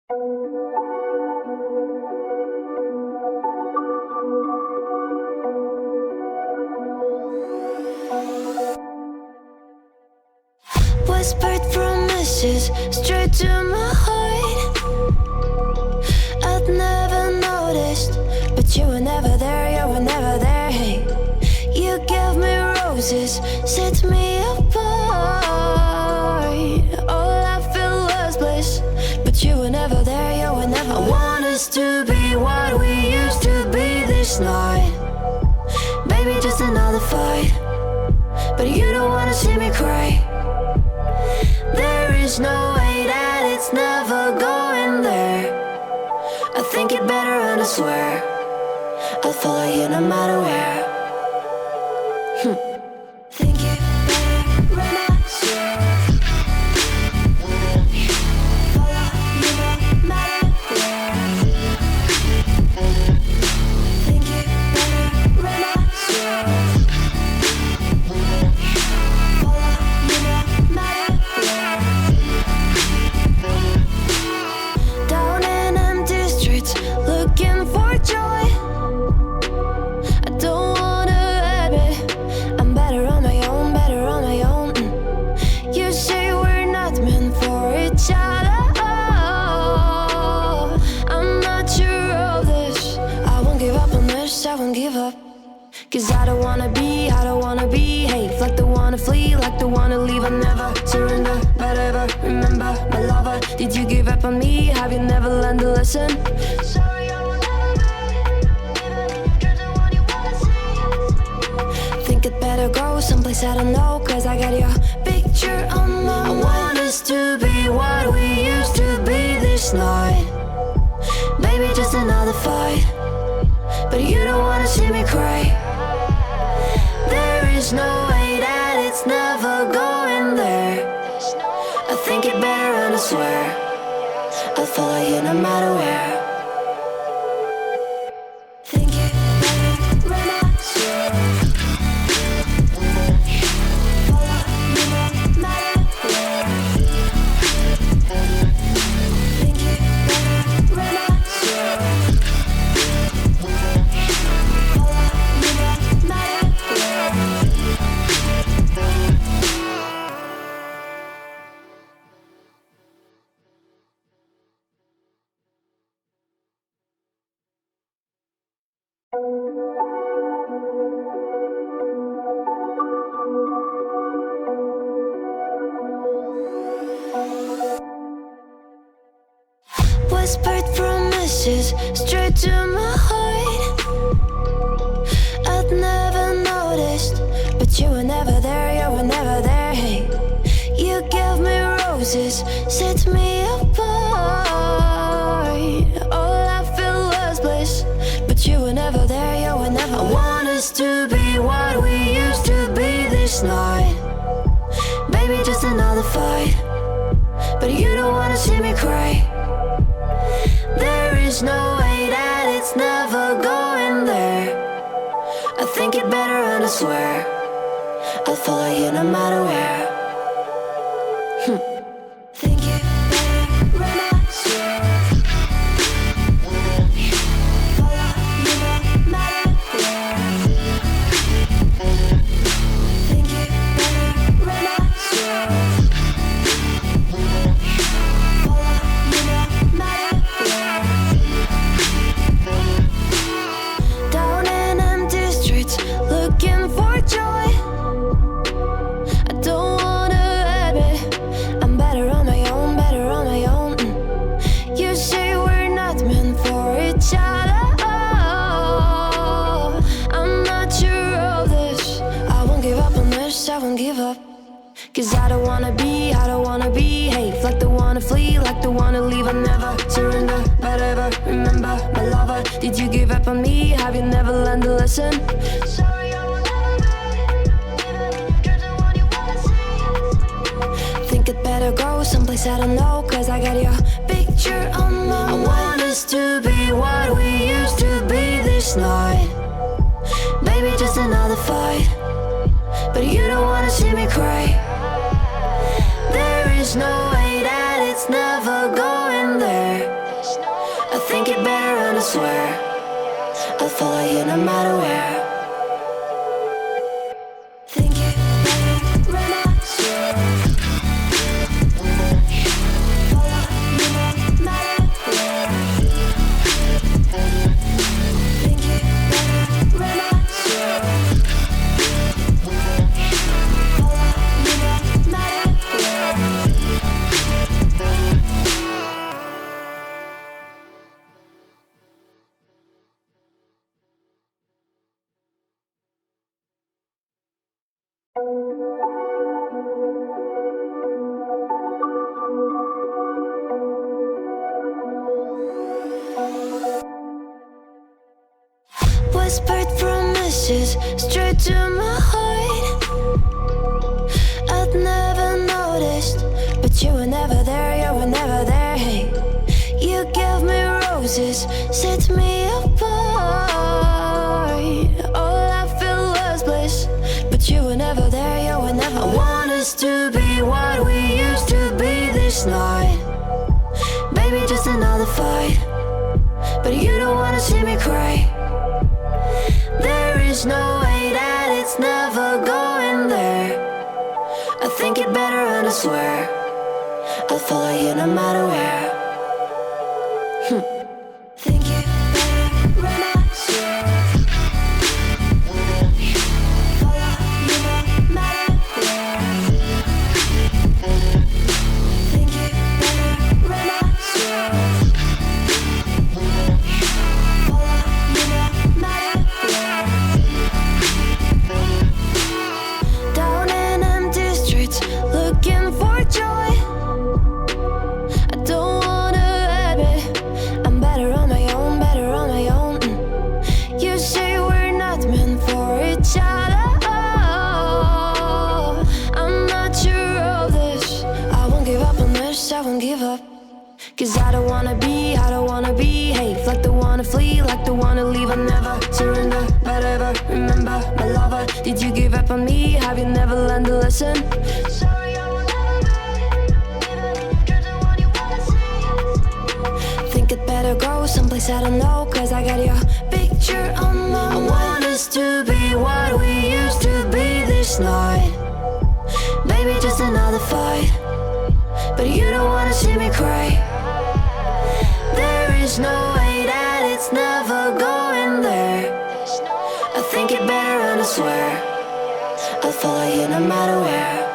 Whispered promises straight to my heart. I'd never noticed, but you were never there, you were never there. Hey, you gave me roses, set me apart. All I felt was bliss, but you were never there, you were never. I want us to be what we used to be this night. Baby, just another fight, but you don't wanna see me cry. There is no way that it's never going there. I think it better and I swear I'll follow you no matter where. Think it better and I swear follow you no matter where. Think it better and I swear follow you no matter where. Down in empty streets, looking for joy. I don't wanna admit I'm better on my own, better on my own. You say we're not meant for each other. I'm not sure of this. I won't give up on this, I won't give up. Cause I don't wanna behave like the one to flee, like the one to leave. I never surrender, but ever remember my lover. Did you give up on me? Have you never learned to listen? Sorry, I will never be, even if you're the one you wanna see. Think it better go someplace I don't know, cause I got your picture on my mind. I want us to be what we used to be this night. Baby, just another fight, but you don't wanna see me cry. There is no way that it's never going there. I think it better and I swear I'll follow you no matter where. Think it better and I swear follow you no matter where. Think it better and I swear follow you no matter where. Whispered promises straight to my heart. I'd never noticed, but you were never there, you were never there. Hey, you gave me roses, set me apart. All I felt was bliss, but you were never there, you were never. I want us to be what we used to be this night. Baby, just another fight, but you don't wanna see me cry. There is no way that it's never going there. I think it better and I swear I'll follow you no matter where. Think it better and I swear follow you no matter where. Think it better and I swear follow you no matter where. Down in empty streets, looking for joy. I don't wanna admit I'm better on my own, better on my own. You say we're not meant for each other. I'm not sure of this. I won't give up on this, I won't give up. Cause I don't wanna behave like the one to flee, like the one to leave. I never surrender, but ever remember my lover. Did you give up on me? Have you never learned to listen? Sorry, I will never be, even if you're the one you wanna see. Think it better go someplace I don't know, cause I got your picture on my mind. I want us to be what we used to be this night. Baby, just another fight, but you don't wanna see me cry. There is no way that it's never going there. think it better and I swear I'll follow you no matter where. Think it better and I swear follow you no matter where. Think it better and I swear follow you no matter where. Whispered promises straight to my heart. I'd never noticed, but you were never there, you were never there. Hey, you gave me roses, set me apart. All I feel was bliss, but you were never there, you were never there. I want us to be what we used to be this night. Baby, just another fight, but you don't wanna see me cry. There is no way that it's never going there. I think it better and I swear I'll follow you no matter where. Think it better and I swear follow you no matter where. Think it better and I swear follow you no matter where. Down in empty streets, looking for joy. I don't wanna admit I'm better on my own, better on my own. You say we're not meant for each other. I'm not sure of this. I won't give up on this, I won't give up. Cause I don't wanna behave like the one to flee, like the one to leave. I never surrender, but ever remember my lover. Did you give up on me? Have you never learned a lesson? Sorry, I will never be, even if you're the one you wanna see. Think it better go someplace I don't know, cause I got your picture on my mind. I want us to be what we used to be this night. Baby, just another fight, but you don't wanna see me cry. There is no way that it's never going there. I think it better and I swear I'll follow you no matter where.